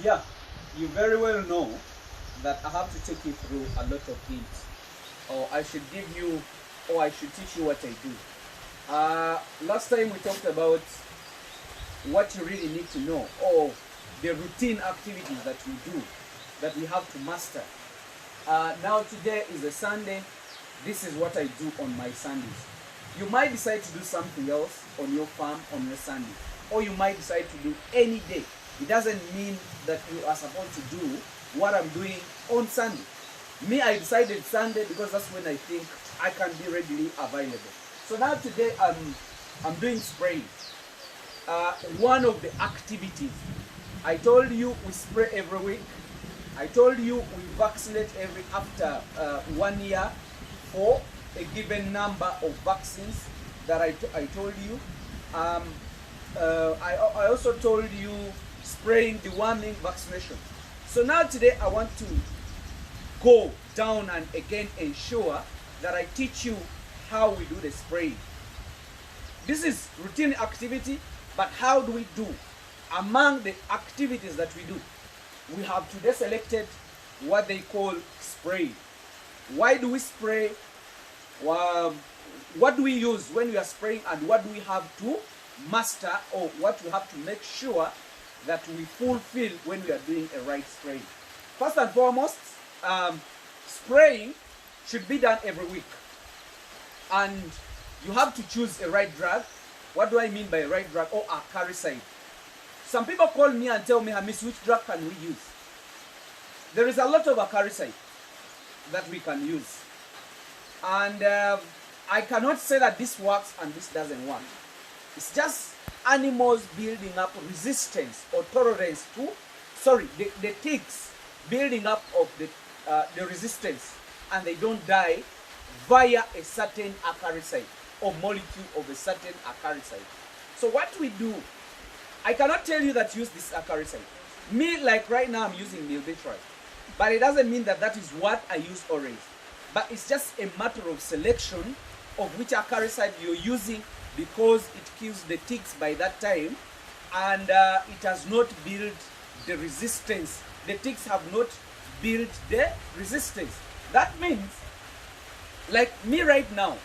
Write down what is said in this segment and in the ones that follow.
Yeah, you very well know that I have to take you through a lot of hints, or I should give you, or I should teach you what I do. Last time we talked about what you really need to know, or the routine activities that we do, that we have to master. Now today is a Sunday. This is what I do on my Sundays. You might decide to do something else on your farm on your Sunday, or you might decide to do any day. It doesn't mean that you are supposed to do what I'm doing on Sunday. Me, I decided Sunday because that's when I think I can be readily available. So now today I'm doing spraying. One of the activities. I told you we spray every week. I told you we vaccinate every after 1 year for a given number of vaccines that I told you. I also told you spraying, deworming, vaccination. So now today I want to go down and again ensure that I teach you how we do the spraying. This is routine activity, but how do we do? Among the activities that we do, we have today selected what they call spray. Why do we spray? What do we use when we are spraying, and what do we have to master, or what we have to make sure that we fulfill when we are doing a right spraying? First and foremost, spraying should be done every week, and you have to choose a right drug. What do I mean by a right drug, or a acaricide? Some people call me and tell me, hamiisi, which drug can we use? There is a lot of acaricide that we can use, and I cannot say that this works and this doesn't work. It's just animals building up resistance or tolerance to, the ticks building up of the resistance, and they don't die via a certain acaricide or molecule of a certain acaricide. So what we do, I cannot tell you that use this acaricide. Me, like right now, I'm using milbitral, but it doesn't mean that that is what I use always. But it's just a matter of selection of which acaricide you're using, because it kills the ticks by that time, and it has not built the resistance. The ticks have not built the resistance. That means, like me right now,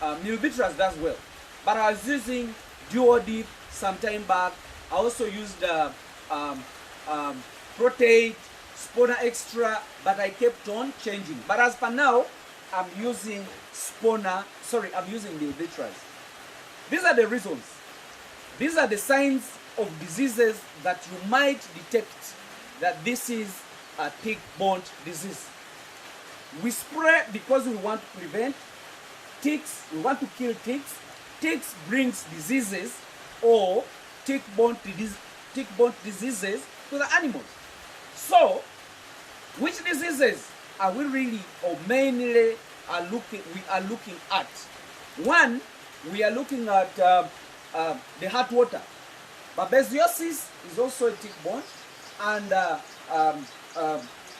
milbitral does well, but I was using duodip some time back. I also used proteate, spona extra, but I kept on changing. But as per now, I'm using milbitral. These are the reasons. These are the signs of diseases that you might detect that this is a tick-borne disease. We spray because we want to prevent ticks, we want to kill ticks. Ticks brings diseases, or tick-borne diseases to the animals. So, which diseases are we really, or mainly we are looking at? One, we are looking at the heartwater. Babesiosis is also a tick-borne, and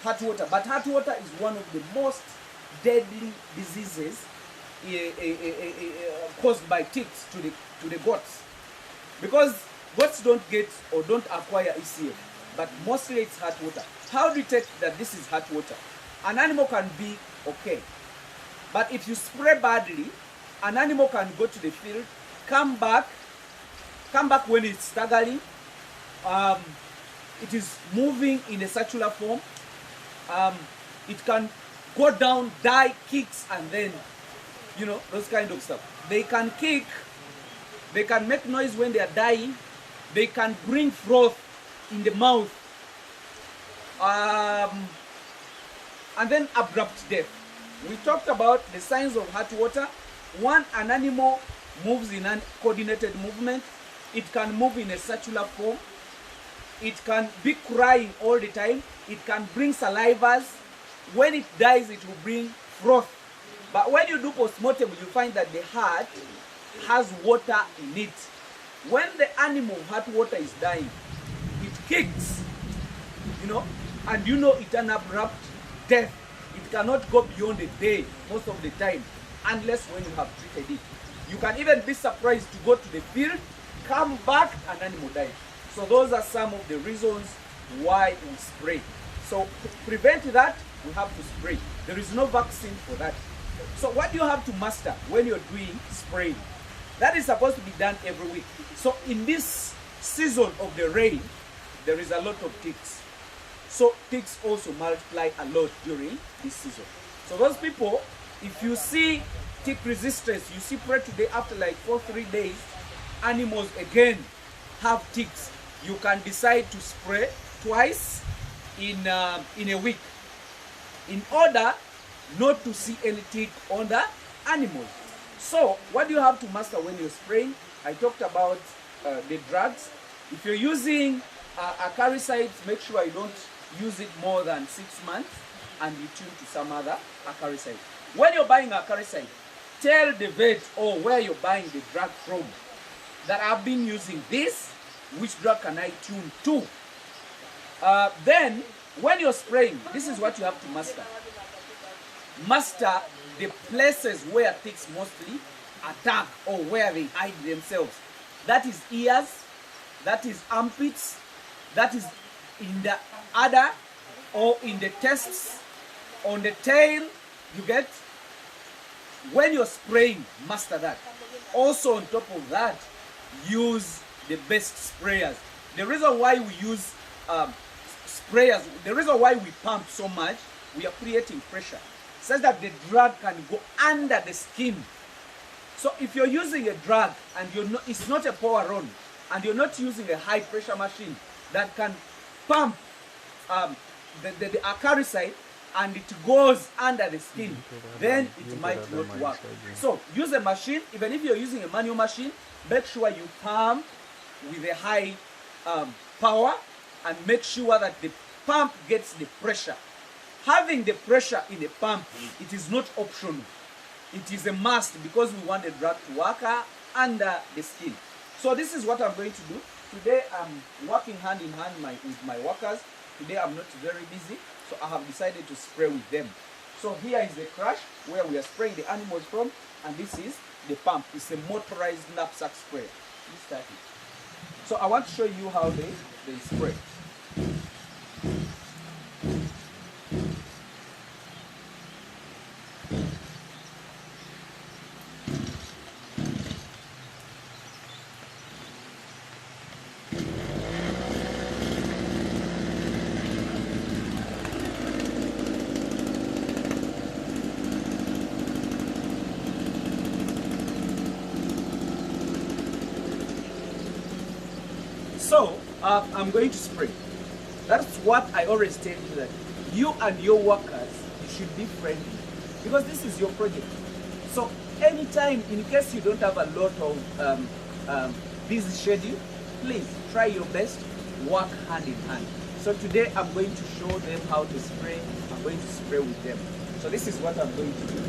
heartwater. But heartwater is one of the most deadly diseases caused by ticks to the goats, because goats don't get or don't acquire ECM, but mostly it's heartwater. How do you take that this is heartwater? An animal can be okay, but if you spray badly, an animal can go to the field, come back when it's staggering, it is moving in a circular form, it can go down, die, kicks, and then, those kind of stuff. They can kick, they can make noise when they are dying, they can bring froth in the mouth, and then abrupt death. We talked about the signs of heartwater. One, an animal moves in a coordinated movement. It can move in a circular form. It can be crying all the time. It can bring salivas. When it dies, it will bring froth. But when you do postmortem, you find that the heart has water in it. When the animal heartwater is dying, it kicks, and it's an abrupt death. It cannot go beyond a day most of the time, unless when you have treated it. You can even be surprised to go to the field, come back, and animal dies. So those are some of the reasons why we spray. So to prevent that, we have to spray. There is no vaccine for that. So what do you have to master when you're doing spraying? That is supposed to be done every week. So in this season of the rain, there is a lot of ticks. So ticks also multiply a lot during this season. So those people, if you see tick resistance, you see spray today, after like 3 days, animals again have ticks, you can decide to spray twice in a week, in order not to see any tick on the animals. So what do you have to master when you're spraying? I talked about the drugs. If you're using acaricides, make sure you don't use it more than 6 months, and you tune to some other acaricide. When you're buying acaricide, tell the vet or where you're buying the drug from that I've been using this, which drug can I tune to? Then when you're spraying, this is what you have to master. Master the places where ticks mostly attack or where they hide themselves. That is ears, that is armpits, that is in the udder or in the testes, on the tail. You get? When you're spraying, master that. Also on top of that, use the best sprayers. The reason why we use sprayers, the reason why we pump so much, we are creating pressure such that the drug can go under the skin. So if you're using a drug and it's not a power run, and you're not using a high pressure machine that can pump the acaricide and it goes under the skin, then it might not work. So use a machine. Even if you're using a manual machine, make sure you pump with a high power, and make sure that the pump gets the pressure. Having the pressure in the pump, it is not optional. It is a must, because we want the drug to work under the skin. So this is what I'm going to do. Today I'm working hand in hand with my workers. Today I'm not very busy, so I have decided to spray with them. So here is the crush where we are spraying the animals from, and this is the pump. It's a motorized knapsack sprayer. Let's start it. So I want to show you how they spray. So I'm going to spray. That's what I always tell you, that you and your workers, you should be friendly, because this is your project. So anytime, in case you don't have a lot of busy schedule, please try your best, work hand in hand. So today I'm going to show them how to spray. I'm going to spray with them. So this is what I'm going to do.